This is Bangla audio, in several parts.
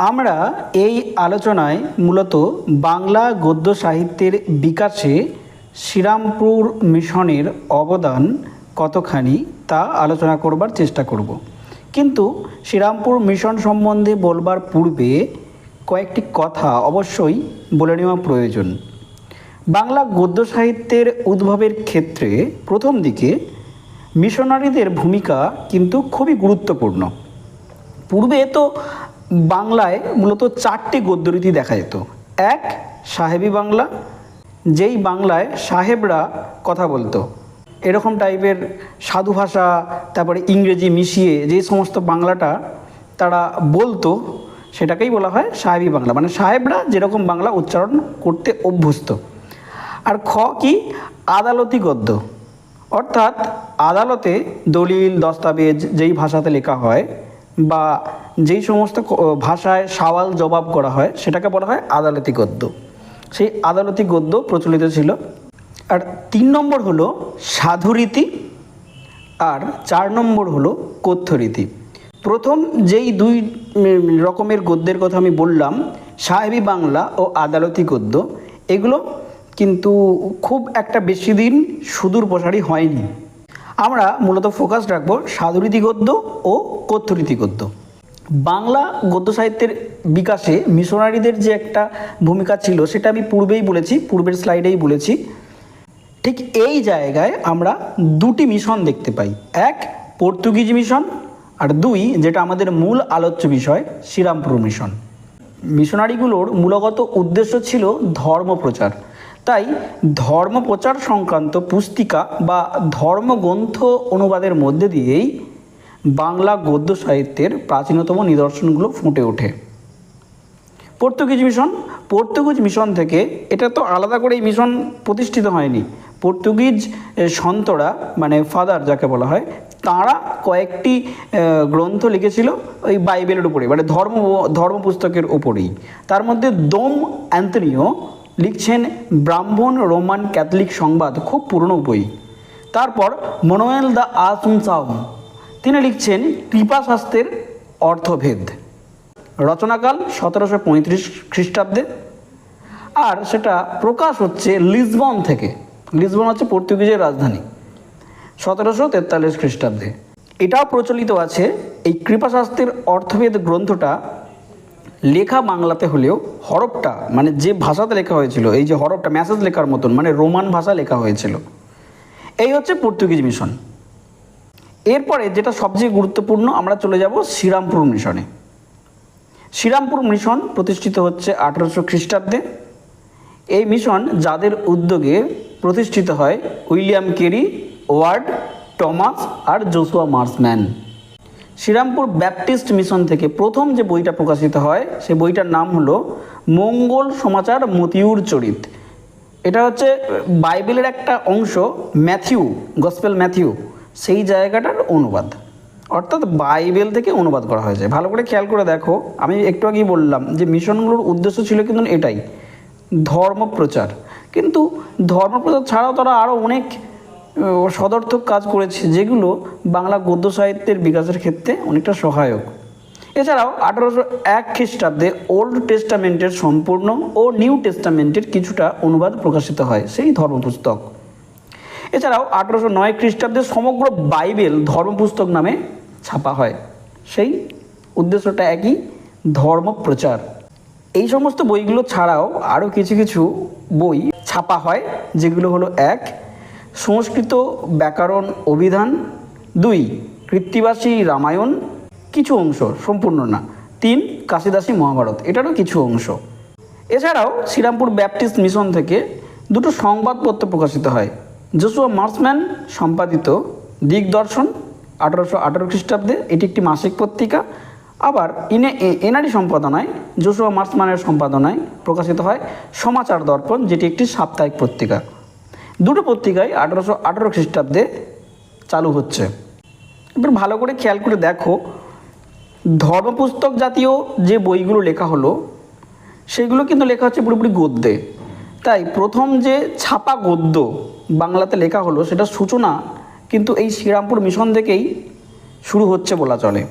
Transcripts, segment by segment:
আমরা এই আলোচনায় মূলত বাংলা গদ্য সাহিত্যের বিকাশে শ্রীরামপুর মিশনের অবদান কতখানি তা আলোচনা করবার চেষ্টা করব। কিন্তু শ্রীরামপুর মিশন সম্বন্ধে বলবার পূর্বে কয়েকটি কথা অবশ্যই বলে নেওয়া প্রয়োজন। বাংলা গদ্য সাহিত্যের উদ্ভবের ক্ষেত্রে প্রথম দিকে মিশনারিদের ভূমিকা কিন্তু খুবই গুরুত্বপূর্ণ। পূর্বে তো বাংলায় মূলত চারটি গদ্যরীতি দেখা যেত। এক, সাহেবী বাংলা, যেই বাংলায় সাহেবরা কথা বলতো, এরকম টাইপের সাধু ভাষা তারপরে ইংরেজি মিশিয়ে যে সমস্ত বাংলাটা তারা বলতো সেটাকেই বলা হয় সাহেবী বাংলা, মানে সাহেবরা যেরকম বাংলা উচ্চারণ করতে অভ্যস্ত। আর খ কি, আদালতি গদ্য, অর্থাৎ আদালতে দলিল দস্তাবেজ যেই ভাষাতে লেখা হয় বা যেই সমস্ত ভাষায় সওয়াল জবাব করা হয় সেটাকে বলা হয় আদালতি গদ্য। সেই আদালতি গদ্য প্রচলিত ছিল। আর 3 নম্বর হলো সাধুরীতি, আর 4 নম্বর হলো কথ্যরীতি। প্রথম যেই 2 রকমের গদ্যের কথা আমি বললাম, সাহেবী বাংলা ও আদালতি গদ্য, এগুলো কিন্তু খুব একটা বেশি দিন সুদূর প্রসারী হয়নি। আমরা মূলত ফোকাস রাখবো সাধুরীতি গদ্য ও কথ্যরীতি গদ্য। বাংলা গদ্য সাহিত্যের বিকাশে মিশনারিদের যে একটা ভূমিকা ছিল সেটা আমি পূর্বেই বলেছি, পূর্বের স্লাইডেই বলেছি। ঠিক এই জায়গায় আমরা 2টি মিশন দেখতে পাই। এক, পর্তুগিজ মিশন, আর 2, যেটা আমাদের মূল আলোচ্য বিষয়, শ্রীরামপুর মিশন। মিশনারিগুলোর মূলগত উদ্দেশ্য ছিল ধর্মপ্রচার। তাই ধর্মপ্রচার সংক্রান্ত পুস্তিকা বা ধর্মগ্রন্থ অনুবাদের মধ্যে দিয়েই বাংলা গদ্য সাহিত্যের প্রাচীনতম নিদর্শনগুলো ফুটে ওঠে। পর্তুগিজ মিশন থেকে, এটা তো আলাদা করে এই মিশন প্রতিষ্ঠিত হয়নি, পর্তুগিজ সন্তরা মানে ফাদার যাকে বলা হয়, তাঁরা কয়েকটি গ্রন্থ লিখেছিল ওই বাইবেলের উপরে, মানে ধর্ম পুস্তকের উপরেই। তার মধ্যে দোম অ্যান্তনিও লিখছেন ব্রাহ্মণ রোমান ক্যাথলিক সংবাদ, খুব পুরনো বই। তারপর মনোয়েল দ্য আসুনসাও, তিনি লিখছেন কৃপাশাস্ত্রের অর্থভেদ। রচনাকাল 1735 খ্রিস্টাব্দে, আর সেটা প্রকাশ হচ্ছে লিসবন থেকে। লিসবন হচ্ছে পর্তুগিজের রাজধানী, 1743 খ্রিস্টাব্দে। এটাও প্রচলিত আছে এই কৃপাশাস্ত্রের অর্থভেদ গ্রন্থটা লেখা বাংলাতে হলেও হরফটা, মানে যে ভাষাতে লেখা হয়েছিল, এই যে হরফটা মেসেজ লেখার মতন, মানে রোমান ভাষা লেখা হয়েছিল। এই হচ্ছে পর্তুগিজ মিশন। এরপরে যেটা সবচেয়ে গুরুত্বপূর্ণ, আমরা চলে যাব শ্রীরামপুর মিশনে। শ্রীরামপুর মিশন প্রতিষ্ঠিত হচ্ছে 1800 খ্রিস্টাব্দে। এই মিশন যাদের উদ্যোগে প্রতিষ্ঠিত হয়, উইলিয়াম কেরি, ওয়ার্ড টমাস আর Joshua Marshman. Serampore Baptist Mission থেকে প্রথম যে বইটা প্রকাশিত হয় সেই বইটার নাম হলো মঙ্গল সমাচার মতিউর চরিত। এটা হচ্ছে বাইবেলের একটা অংশ, ম্যাথিউ, গসপেল ম্যাথিউ, সেই জায়গাটার অনুবাদ, অর্থাৎ বাইবেল থেকে অনুবাদ করা হয়েছে। ভালো করে খেয়াল করে দেখো, আমি একটু আগেই বললাম যে মিশনগুলোর উদ্দেশ্য ছিল কিন্তু এটাই, ধর্মপ্রচার। কিন্তু ধর্মপ্রচার ছাড়াও তারা আরও অনেক সদর্থক কাজ করেছে যেগুলো বাংলা গদ্য সাহিত্যের বিকাশের ক্ষেত্রে অনেকটা সহায়ক। এছাড়াও 1801 খ্রিস্টাব্দে ওল্ড টেস্টামেন্টের সম্পূর্ণ ও নিউ টেস্টামেন্টের কিছুটা অনুবাদ প্রকাশিত হয়, সেই ধর্মপুস্তক। এছাড়াও 1809 খ্রিস্টাব্দে সমগ্র বাইবেল ধর্মপুস্তক নামে ছাপা হয়, সেই উদ্দেশ্যটা একই, ধর্মপ্রচার। এই সমস্ত বইগুলো ছাড়াও আরও কিছু কিছু বই ছাপা হয়, যেগুলো হলো: 1, সংস্কৃত ব্যাকরণ অভিধান, 2, কৃত্তিবাসী রামায়ণ কিছু অংশ, সম্পূর্ণ না, 3, কাশিদাসী মহাভারত, এটারও কিছু অংশ। এছাড়াও শ্রীরামপুর ব্যাপটিস্ট মিশন থেকে 2টো সংবাদপত্র প্রকাশিত হয়। জোসুয়া মার্সম্যান সম্পাদিত দিগদর্শন 1818 খ্রিস্টাব্দে, এটি একটি মাসিক পত্রিকা। আবার এনারই সম্পাদনায়, জোসুয়া মার্সম্যানের সম্পাদনায় প্রকাশিত হয় সমাচার দর্পণ, যেটি একটি সাপ্তাহিক পত্রিকা। 2টো পত্রিকায় 1818 খ্রিস্টাব্দে চালু হচ্ছে। এবার ভালো করে খেয়াল করে দেখো, ধর্মপুস্তক জাতীয় যে বইগুলো লেখা হলো সেগুলো কিন্তু লেখা হচ্ছে পুরোপুরি গদ্যে। তাই প্রথম যে ছাপা গদ্য বাংলাতে লেখা হলো সেটার সূচনা কিন্তু এই শ্রীরামপুর মিশন থেকেই শুরু হচ্ছে বলা চলে।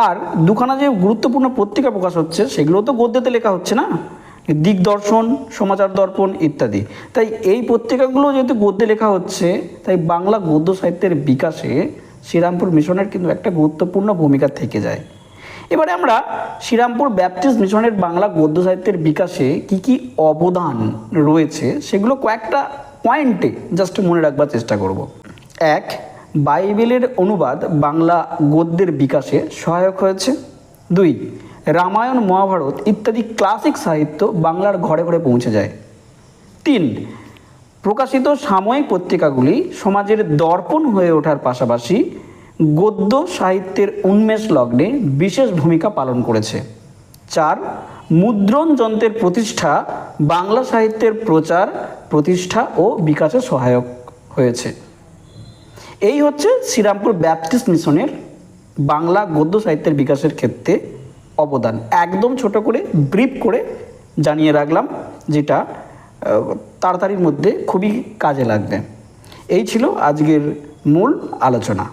আর দুখানা যে গুরুত্বপূর্ণ পত্রিকা প্রকাশ হচ্ছে সেগুলো তো গদ্যেতে লেখা হচ্ছে না, দিগদর্শন, সমাচার দর্পণ ইত্যাদি। তাই এই পত্রিকাগুলো যেহেতু গদ্যে লেখা হচ্ছে, তাই বাংলা গদ্য সাহিত্যের বিকাশে শ্রীরামপুর মিশনের কিন্তু একটা গুরুত্বপূর্ণ ভূমিকা থেকে যায়। এবারে আমরা শ্রীরামপুর ব্যাপটিস্ট মিশনের বাংলা গদ্য সাহিত্যের বিকাশে কি কি অবদান রয়েছে সেগুলো কয়েকটা পয়েন্টে জাস্ট মনে রাখবার চেষ্টা করব। 1, বাইবেলের অনুবাদ বাংলা গদ্যের বিকাশে সহায়ক হয়েছে। 2, রামায়ণ, মহাভারত ইত্যাদি ক্লাসিক সাহিত্য বাংলার ঘরে ঘরে পৌঁছে যায়। 3, প্রকাশিত সাময়িক পত্রিকাগুলি সমাজের দর্পণ হয়ে ওঠার পাশাপাশি গদ্য সাহিত্যের উন্মেষ লগ্নে বিশেষ ভূমিকা পালন করেছে। 4, মুদ্রণ যন্ত্রের প্রতিষ্ঠা বাংলা সাহিত্যের প্রচার, প্রতিষ্ঠা ও বিকাশে সহায়ক হয়েছে। এই হচ্ছে শ্রীরামপুর ব্যাপটিস্ট মিশনের বাংলা গদ্য সাহিত্যের বিকাশের ক্ষেত্রে অবদান। একদম ছোট করে ব্রিফ করে জানিয়ে রাখলাম, যেটা তাড়াতাড়ির মধ্যে খুবই কাজে লাগবে। এই ছিল আজকের মূল আলোচনা।